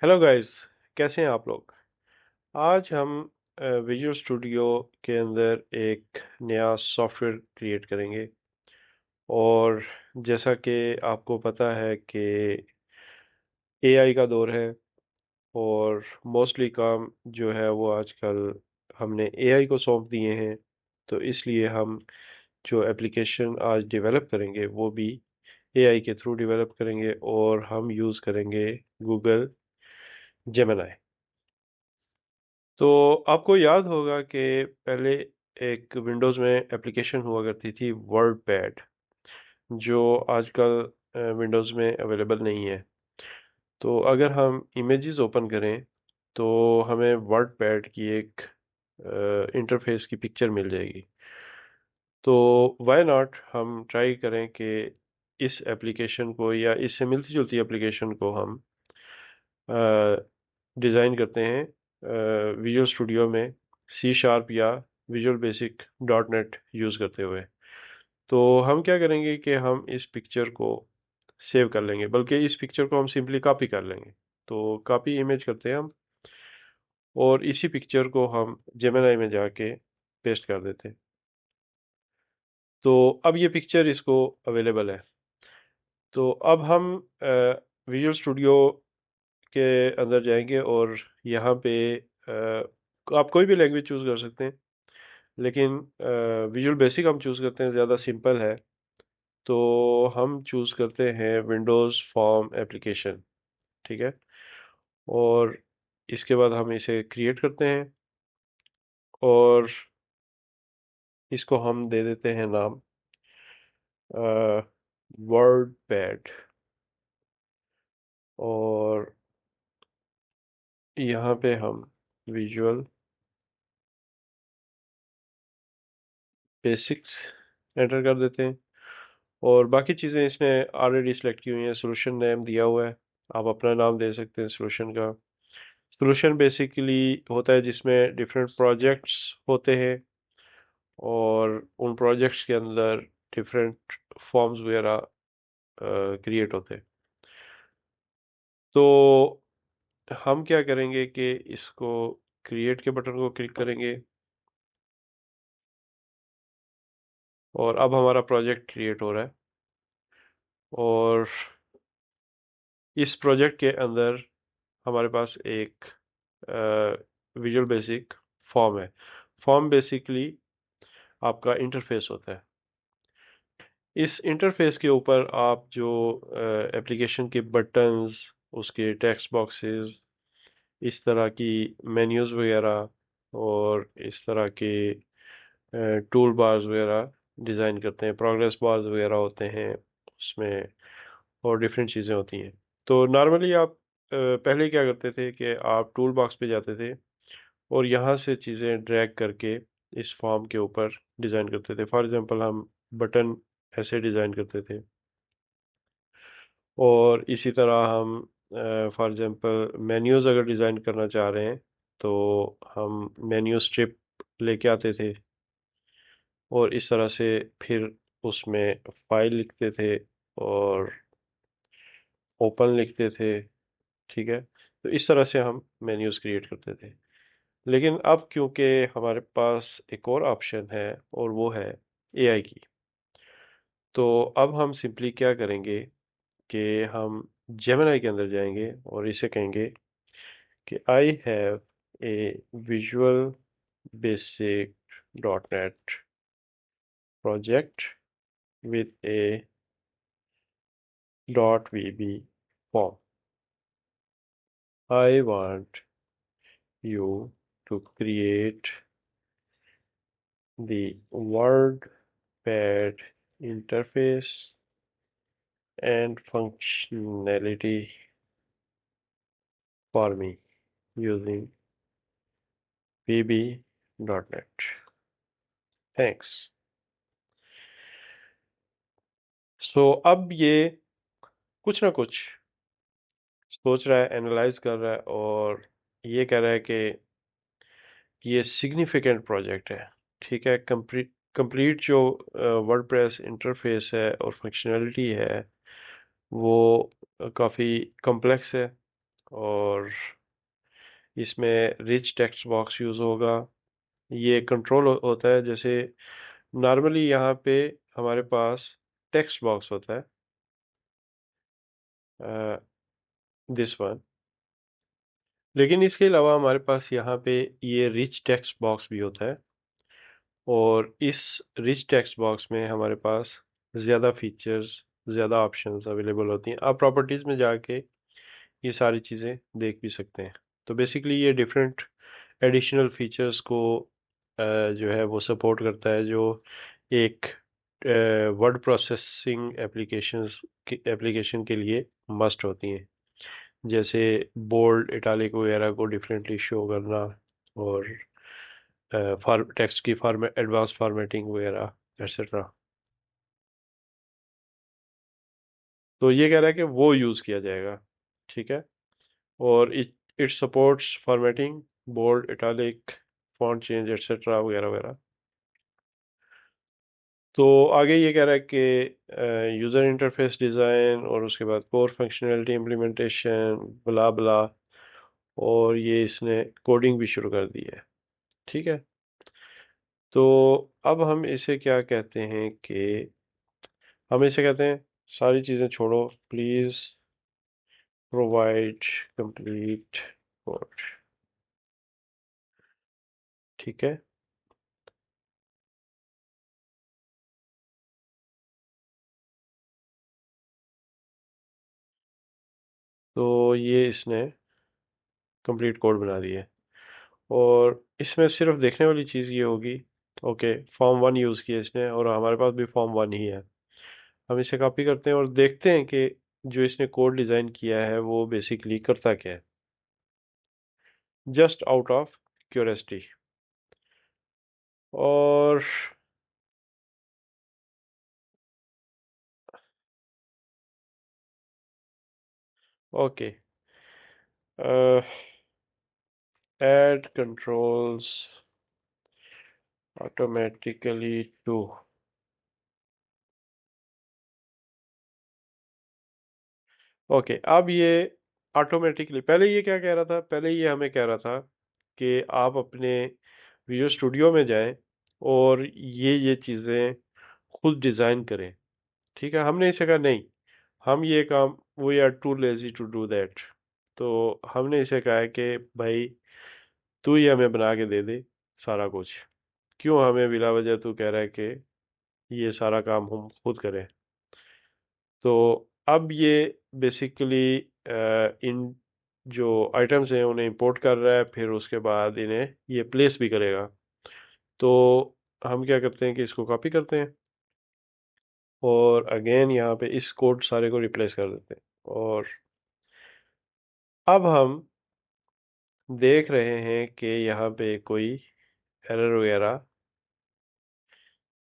Hello guys. कैसे हैं आप लोग? आज हम विजुअल स्टूडियो के अंदर एक नया सॉफ्टवेयर क्रिएट करेंगे। और जैसा कि आपको पता है कि एआई का दौर है, और मोस्टली काम जो है वो आजकल हमने एआई को सौंप दिए हैं। तो इसलिए हम जो एप्लीकेशन आज डेवलप करेंगे वो भी एआई के थ्रू डेवलप करेंगे, और हम यूज़ करेंगे गूगल जेमिनी। तो आपको याद होगा कि पहले एक विंडोज़ में एप्लीकेशन हुआ करती थी वर्ड पैड, जो आजकल विंडोज़ में अवेलेबल नहीं है। तो अगर हम इमेजेस ओपन करें तो हमें वर्ड पैड की एक इंटरफेस की पिक्चर मिल जाएगी। तो व्हाई नॉट हम ट्राई करें कि इस एप्लीकेशन को या इससे मिलती जुलती एप्लीकेशन को हम डिज़ाइन करते हैं विजुअल स्टूडियो में सी शार्प या visual basic dot net use करते हुए। तो हम क्या करेंगे कि हम इस पिक्चर को सेव कर लेंगे, बल्कि इस पिक्चर को हम सिंपली कॉपी कर लेंगे। तो कॉपी इमेज करते हैं हम, और इसी पिक्चर को हम जेमिनी में जाके पेस्ट कर देते हैं। तो अब ये पिक्चर इसको अवेलेबल है। तो अब हम विजुअल स्टूडियो के अंदर जाएंगे, और यहाँ पे आप कोई भी लैंग्वेज चूज़ कर सकते हैं, लेकिन विजुअल बेसिक हम चूज़ करते हैं, ज़्यादा सिंपल है। तो हम चूज़ करते हैं विंडोज़ फॉर्म एप्लीकेशन। ठीक है। और इसके बाद हम इसे क्रिएट करते हैं, और इसको हम दे देते हैं नाम वर्ड पैड। और यहाँ पे हम विजुअल बेसिक्स एंटर कर देते हैं, और बाकी चीज़ें इसमें ऑलरेडी सेलेक्ट की हुई हैं। सोल्यूशन नेम दिया हुआ है, आप अपना नाम दे सकते हैं सोल्यूशन का। सोल्यूशन बेसिकली होता है जिसमें डिफरेंट प्रोजेक्ट्स होते हैं, और उन प्रोजेक्ट्स के अंदर डिफरेंट फॉर्म्स वगैरह क्रिएट होते हैं। तो हम क्या करेंगे कि इसको क्रिएट के बटन को क्लिक करेंगे, और अब हमारा प्रोजेक्ट क्रिएट हो रहा है। और इस प्रोजेक्ट के अंदर हमारे पास एक विजुअल बेसिक फॉर्म है। फॉर्म बेसिकली आपका इंटरफेस होता है। इस इंटरफेस के ऊपर आप जो एप्लीकेशन के बटन्स, उसके टेक्स्ट बॉक्सेस, इस तरह की मेन्यूज़ वगैरह, और इस तरह के टूल बार्स वगैरह डिज़ाइन करते हैं। प्रोग्रेस बार्स वगैरह होते हैं उसमें, और डिफरेंट चीज़ें होती हैं। तो नॉर्मली आप पहले क्या करते थे कि आप टूल बॉक्स पे जाते थे, और यहाँ से चीज़ें ड्रैग करके इस फॉर्म के ऊपर डिज़ाइन करते थे। फॉर एग्जांपल हम बटन ऐसे डिज़ाइन करते थे, और इसी तरह हम फॉर एग्जांपल मेन्यूज़ अगर डिज़ाइन करना चाह रहे हैं तो हम मेन्यू स्ट्रिप लेके आते थे, और इस तरह से फिर उसमें फाइल लिखते थे और ओपन लिखते थे। ठीक है। तो इस तरह से हम मेन्यूज़ क्रिएट करते थे। लेकिन अब क्योंकि हमारे पास एक और ऑप्शन है, और वो है एआई की। तो अब हम सिंपली क्या करेंगे कि हम जेमिनी के अंदर जाएंगे, और इसे कहेंगे कि I have a visual basic dot net project with a .vb form. I want you to create the WordPad interface and functionality for me using vb.net. Thanks. अब ये कुछ ना कुछ सोच रहा है, एनालाइज कर रहा है, और ये कह रहा है कि ये सिग्निफिकेंट प्रोजेक्ट है। ठीक है। कंप्लीट जो वर्डप्रेस इंटरफेस है और फंक्शनैलिटी है वो काफ़ी कॉम्प्लेक्स है, और इसमें रिच टेक्स्ट बॉक्स यूज़ होगा। ये कंट्रोल होता है, जैसे नॉर्मली यहाँ पे हमारे पास टेक्स्ट बॉक्स होता है, दिस वन, लेकिन इसके अलावा हमारे पास यहाँ पे ये रिच टेक्स्ट बॉक्स भी होता है। और इस रिच टेक्स्ट बॉक्स में हमारे पास ज़्यादा फीचर्स, ज़्यादा ऑप्शंस अवेलेबल होती हैं। आप प्रॉपर्टीज़ में जाके ये सारी चीज़ें देख भी सकते हैं। तो बेसिकली ये डिफरेंट एडिशनल फीचर्स को जो है वो सपोर्ट करता है, जो एक वर्ड प्रोसेसिंग एप्लीकेशन के लिए मस्ट होती हैं, जैसे बोल्ड, इटालिक वगैरह को डिफरेंटली शो करना, और टेक्स्ट की फॉर्मेट, एडवांस फॉर्मेटिंग वगैरह, एक्सेट्रा। तो ये कह रहा है कि वो यूज़ किया जाएगा। ठीक है। और it supports formatting, bold, italic, font change, etcetera वगैरह वगैरह। तो आगे ये कह रहा है कि यूज़र इंटरफेस डिज़ाइन, और उसके बाद कोर फंक्शनैलिटी इम्प्लीमेंटेशन, ब्ला ब्ला। और ये इसने कोडिंग भी शुरू कर दी है। ठीक है। तो अब हम इसे क्या कहते हैं कि हम इसे कहते हैं, सारी चीज़ें छोड़ो, प्लीज़ प्रोवाइड कंप्लीट कोड। ठीक है। तो ये इसने कंप्लीट कोड बना दिया है। और इसमें सिर्फ देखने वाली चीज़ ये होगी, ओके, फॉर्म वन यूज़ किया इसने, और हमारे पास भी फॉर्म वन ही है। हम इसे कॉपी करते हैं और देखते हैं कि जो इसने कोड डिज़ाइन किया है वो बेसिकली करता क्या है, जस्ट आउट ऑफ क्यूरियोसिटी। और okay, add controls automatically too. Okay, अब ये ऑटोमेटिकली, पहले ये क्या कह रहा था, पहले ये हमें कह रहा था कि आप अपने विजुअल स्टूडियो में जाएं और ये चीज़ें खुद डिज़ाइन करें। ठीक है। हमने इसे कहा नहीं, हम ये काम, we are too lazy to do that. तो हमने इसे कहा है कि भाई तू ही हमें बना के दे दे सारा कुछ, क्यों हमें बिला वजह तू कह रहा है कि ये सारा काम हम खुद करें। तो अब ये बेसिकली इन जो आइटम्स हैं उन्हें इंपोर्ट कर रहा है, फिर उसके बाद इन्हें ये प्लेस भी करेगा। तो हम क्या करते हैं कि इसको कॉपी करते हैं, और अगेन यहाँ पे इस कोड सारे को रिप्लेस कर देते हैं। और अब हम देख रहे हैं कि यहाँ पे कोई एरर वगैरह,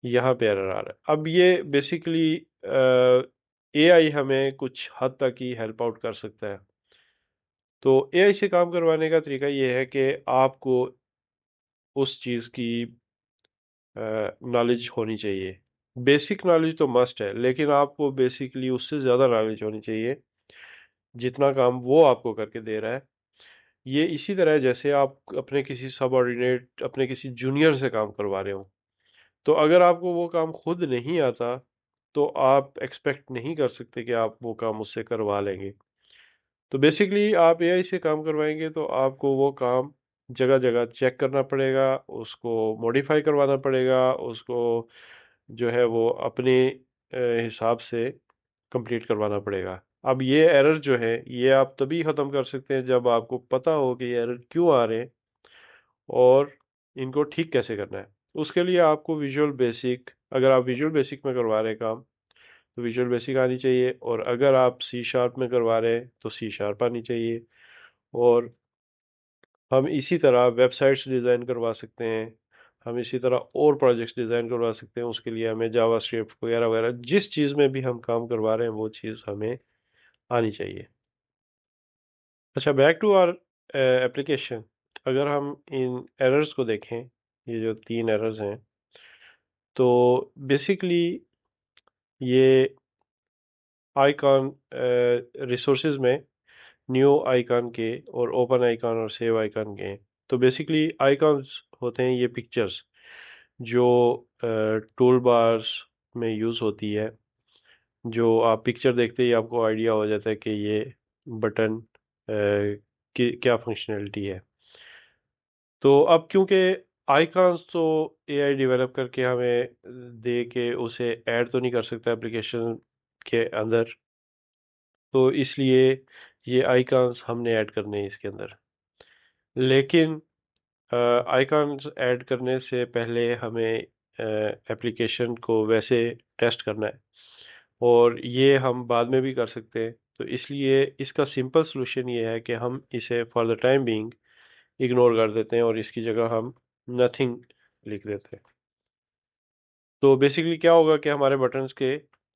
यहाँ पे एरर आ रहा है। अब ये बेसिकली एआई हमें कुछ हद तक ही हेल्प आउट कर सकता है। तो एआई से काम करवाने का तरीका ये है कि आपको उस चीज़ की नॉलेज होनी चाहिए। बेसिक नॉलेज तो मस्ट है, लेकिन आपको बेसिकली उससे ज़्यादा नॉलेज होनी चाहिए जितना काम वो आपको करके दे रहा है। ये इसी तरह है जैसे आप अपने किसी सबऑर्डिनेट, अपने किसी जूनियर से काम करवा रहे हो। तो अगर आपको वो काम खुद नहीं आता, तो आप एक्सपेक्ट नहीं कर सकते कि आप वो काम उससे करवा लेंगे। तो बेसिकली आप एआई से काम करवाएंगे तो आपको वो काम जगह जगह चेक करना पड़ेगा, उसको मॉडिफाई करवाना पड़ेगा, उसको जो है वो अपने हिसाब से कंप्लीट करवाना पड़ेगा। अब ये एरर जो है ये आप तभी ख़त्म कर सकते हैं जब आपको पता हो कि ये एरर क्यों आ रहे हैं और इनको ठीक कैसे करना है। उसके लिए आपको विजुअल बेसिक, अगर आप विजुअल बेसिक में करवा रहे हैं काम, तो विजुअल बेसिक आनी चाहिए। और अगर आप सी शार्प में करवा रहे हैं तो सी शार्प आनी चाहिए। और हम इसी तरह वेबसाइट्स डिज़ाइन करवा सकते हैं, हम इसी तरह और प्रोजेक्ट्स डिज़ाइन करवा सकते हैं। उसके लिए हमें जावा स्क्रिप्ट वगैरह वगैरह, जिस चीज़ में भी हम काम करवा रहे हैं वो चीज़ हमें आनी चाहिए। अच्छा, बैक टू आवर एप्लीकेशन। अगर हम इन एरर्स को देखें, ये जो तीन एरर्स हैं, तो बेसिकली ये आइकॉन रिसोर्सेज में न्यू आइकन के और ओपन आइकन और सेव आइकन के। तो बेसिकली आइकन्स होते हैं ये पिक्चर्स जो टूल बार्स में यूज़ होती है, जो आप पिक्चर देखते ही आपको आइडिया हो जाता है कि ये बटन की क्या फंक्शनैलिटी है। तो अब क्योंकि आइकॉन्स तो एआई डेवलप करके हमें दे के उसे ऐड तो नहीं कर सकता एप्लीकेशन के अंदर, तो इसलिए ये आइकॉन्स हमने ऐड करने हैं इसके अंदर। लेकिन आइकॉन्स ऐड करने से पहले हमें एप्लीकेशन को वैसे टेस्ट करना है, और ये हम बाद में भी कर सकते हैं। तो इसलिए इसका सिंपल सॉल्यूशन ये है कि हम इसे for the time being ignore कर देते हैं और इसकी जगह हम नथिंग लिख देते हैं। तो बेसिकली क्या होगा कि हमारे बटन्स के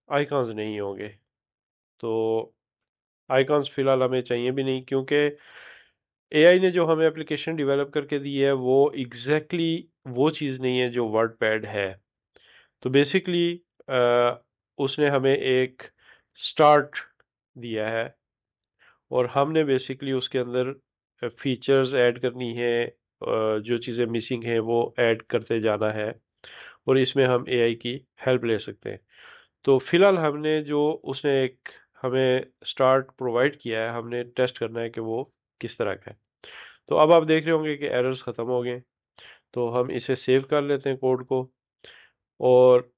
आइकॉन्स नहीं होंगे। तो आइकॉन्स फिलहाल हमें चाहिए भी नहीं, क्योंकि एआई ने जो हमें एप्लीकेशन डेवलप करके दी है वो एग्जैक्टली वो चीज़ नहीं है जो वर्ड पैड है। तो बेसिकली उसने हमें एक स्टार्ट दिया है, और हमने बेसिकली उसके अंदर फीचर्स ऐड करनी है, जो चीज़ें मिसिंग हैं वो ऐड करते जाना है, और इसमें हम एआई की हेल्प ले सकते हैं। तो फिलहाल हमने जो उसने एक हमें स्टार्ट प्रोवाइड किया है, हमने टेस्ट करना है कि वो किस तरह का है। तो अब आप देख रहे होंगे कि एरर्स ख़त्म हो गए। तो हम इसे सेव कर लेते हैं कोड को, और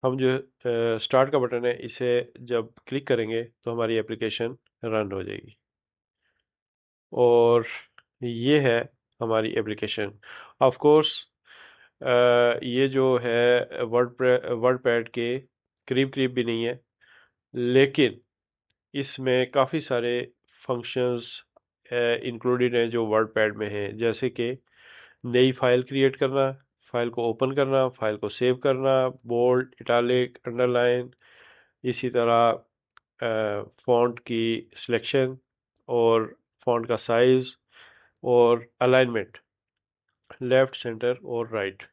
हम जो स्टार्ट का बटन है इसे जब क्लिक करेंगे तो हमारी एप्लीकेशन रन हो जाएगी, और ये है हमारी एप्लीकेशन। ऑफ कोर्स ये जो है वर्ड पैड के करीब करीब भी नहीं है, लेकिन इसमें काफ़ी सारे फंक्शंस इंक्लूडेड हैं जो वर्ड पैड में हैं, जैसे कि नई फाइल क्रिएट करना, फाइल को ओपन करना, फाइल को सेव करना, बोल्ड, इटालिक, अंडरलाइन, इसी तरह फ़ॉन्ट की सिलेक्शन और फ़ॉन्ट का साइज़ और अलाइनमेंट, लेफ़्ट, सेंटर और राइट।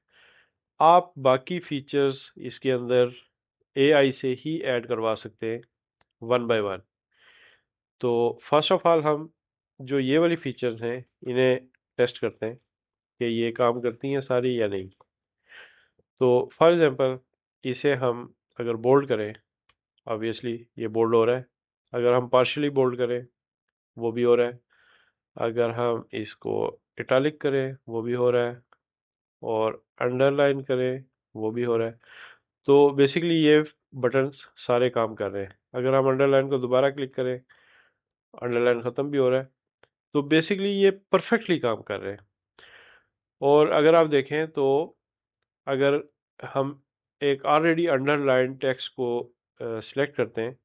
आप बाकी फीचर्स इसके अंदर एआई से ही ऐड करवा सकते हैं वन बाय वन। तो फर्स्ट ऑफ ऑल हम जो ये वाली फीचर्स हैं इन्हें टेस्ट करते हैं कि ये काम करती हैं सारी या नहीं। तो फॉर एग्जांपल इसे हम अगर बोल्ड करें, ऑब्वियसली ये बोल्ड हो रहा है। अगर हम पार्शियली बोल्ड करें, वो भी हो रहा है। अगर हम इसको इटालिक करें, वो भी हो रहा है। और अंडरलाइन करें, वो भी हो रहा है। तो बेसिकली ये बटन्स सारे काम कर रहे हैं। अगर हम अंडरलाइन को दोबारा क्लिक करें, अंडरलाइन ख़त्म भी हो रहा है। तो बेसिकली ये परफेक्टली काम कर रहे हैं। और अगर आप देखें तो अगर हम एक ऑलरेडी अंडरलाइन टेक्स्ट को सिलेक्ट करते हैं,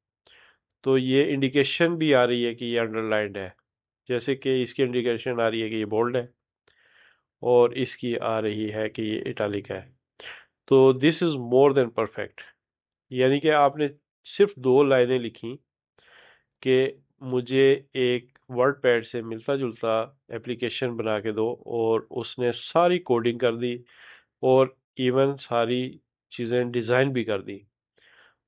तो ये इंडिकेशन भी आ रही है कि ये अंडरलाइंड है। जैसे कि इसकी इंडिकेशन आ रही है कि ये बोल्ड है, और इसकी आ रही है कि ये इटालिक है। तो this is more than perfect. यानी कि आपने सिर्फ 2 लाइनें लिखी कि मुझे एक वर्ड पैड से मिलता जुलता एप्लीकेशन बना के दो, और उसने सारी कोडिंग कर दी, और इवन सारी चीज़ें डिज़ाइन भी कर दी।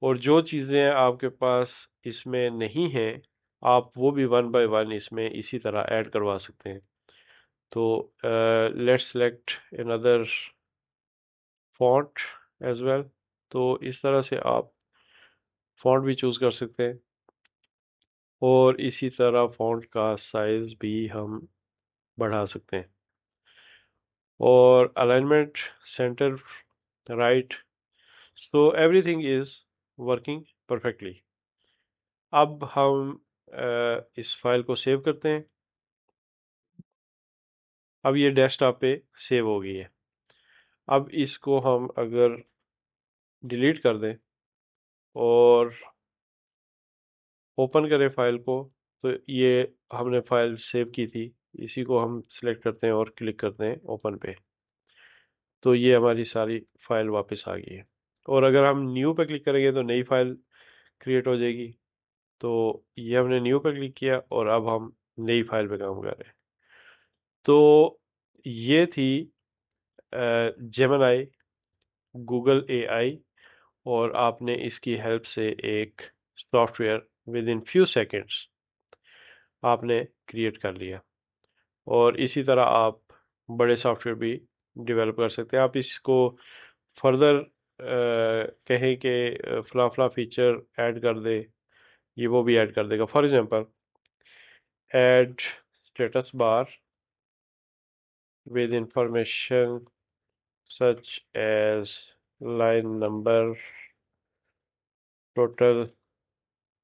और जो चीज़ें आपके पास इसमें नहीं हैं, आप वो भी वन बाय वन इसमें इसी तरह ऐड करवा सकते हैं। तो let's select another font as well. तो इस तरह से आप फॉन्ट भी चूज़ कर सकते हैं, और इसी तरह फॉन्ट का साइज़ भी हम बढ़ा सकते हैं, और alignment, centre, right. So everything is working perfectly. अब हम इस फाइल को सेव करते हैं। अब ये डेस्कटॉप पे सेव हो गई है। अब इसको हम अगर डिलीट कर दें और ओपन करें फाइल को, तो ये हमने फाइल सेव की थी, इसी को हम सिलेक्ट करते हैं और क्लिक करते हैं ओपन पे। तो ये हमारी सारी फाइल वापस आ गई है। और अगर हम न्यू पे क्लिक करेंगे तो नई फाइल क्रिएट हो जाएगी। तो ये हमने न्यू पे क्लिक किया, और अब हम नई फाइल पे काम कर रहे हैं। तो ये थी जेमिनी गूगल एआई, और आपने इसकी हेल्प से एक software with in few seconds आपने क्रिएट कर लिया। और इसी तरह आप बड़े सॉफ्टवेयर भी डेवलप कर सकते हैं। आप इसको फर्दर कहें कि फला फला फीचर ऐड कर दे, ये वो भी ऐड कर देगा। For example, add status bar with information such as line number, total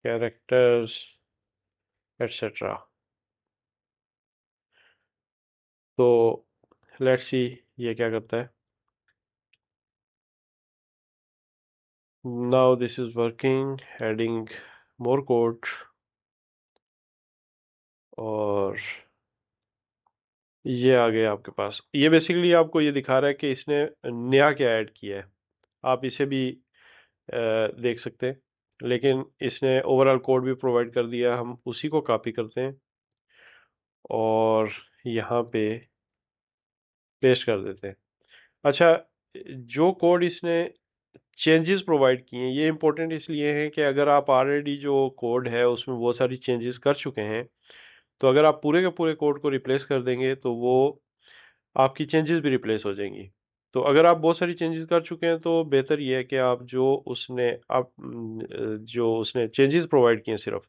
characters, etc. तो लेट्स सी ये क्या करता है। Now this is working, adding more code, और ये आ गया आपके पास। ये बेसिकली आपको ये दिखा रहा है कि इसने नया क्या ऐड किया है। आप इसे भी देख सकते हैं, लेकिन इसने ओवरऑल कोड भी प्रोवाइड कर दिया। हम उसी को कॉपी करते हैं और यहाँ पे पेस्ट कर देते हैं। अच्छा, जो कोड इसने चेंजेस प्रोवाइड किए हैं ये इंपॉर्टेंट इसलिए हैं कि अगर आप ऑलरेडी जो कोड है उसमें बहुत सारी चेंजेस कर चुके हैं, तो अगर आप पूरे के पूरे कोड को रिप्लेस कर देंगे तो वो आपकी चेंजेस भी रिप्लेस हो जाएंगी। तो अगर आप बहुत सारी चेंजेस कर चुके हैं तो बेहतर ये है कि आप जो उसने चेंजेस प्रोवाइड किए हैं सिर्फ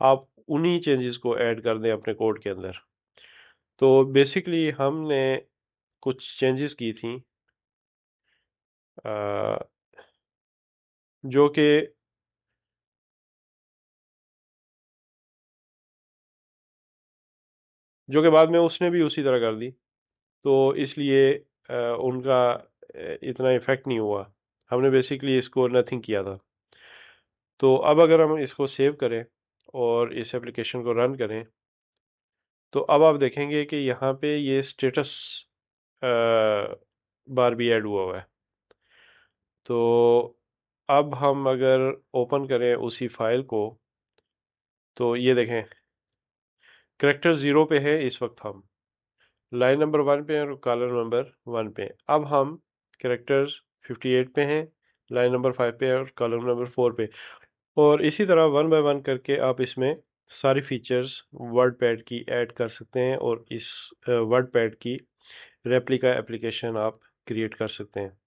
आप उन्हीं चेंजेस को ऐड कर दें अपने कोड के अंदर। तो बेसिकली हमने कुछ चेंजेस की थी अ, जो कि बाद में उसने भी उसी तरह कर दी, तो इसलिए उनका इतना इफेक्ट नहीं हुआ। हमने बेसिकली इसको नथिंग किया था। तो अब अगर हम इसको सेव करें और इस एप्लीकेशन को रन करें, तो अब आप देखेंगे कि यहाँ पे ये स्टेटस बार भी ऐड हुआ हुआ है। तो अब हम अगर ओपन करें उसी फाइल को, तो ये देखें करेक्टर 0 पे है इस वक्त, हम लाइन नंबर 1 पे हैं और कॉलम नंबर 1 पे हैं। अब हम करेक्टर्स 58 पे हैं, लाइन नंबर 5 पे और कॉलम नंबर 4 पे। और इसी तरह वन बाय वन करके आप इसमें सारी फीचर्स वर्ड पैड की ऐड कर सकते हैं और इस वर्ड पैड की रेप्लिका एप्लीकेशन आप क्रिएट कर सकते हैं।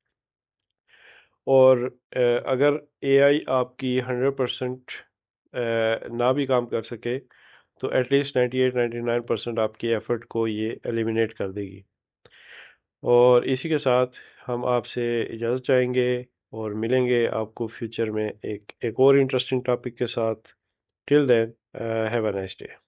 और अगर एआई आपकी 100% ना भी काम कर सके तो एटलीस्ट 98-99% आपकी एफर्ट को ये एलिमिनेट कर देगी। और इसी के साथ हम आपसे इजाज़त चाहेंगे और मिलेंगे आपको फ्यूचर में एक और इंटरेस्टिंग टॉपिक के साथ। Till then, have a nice day.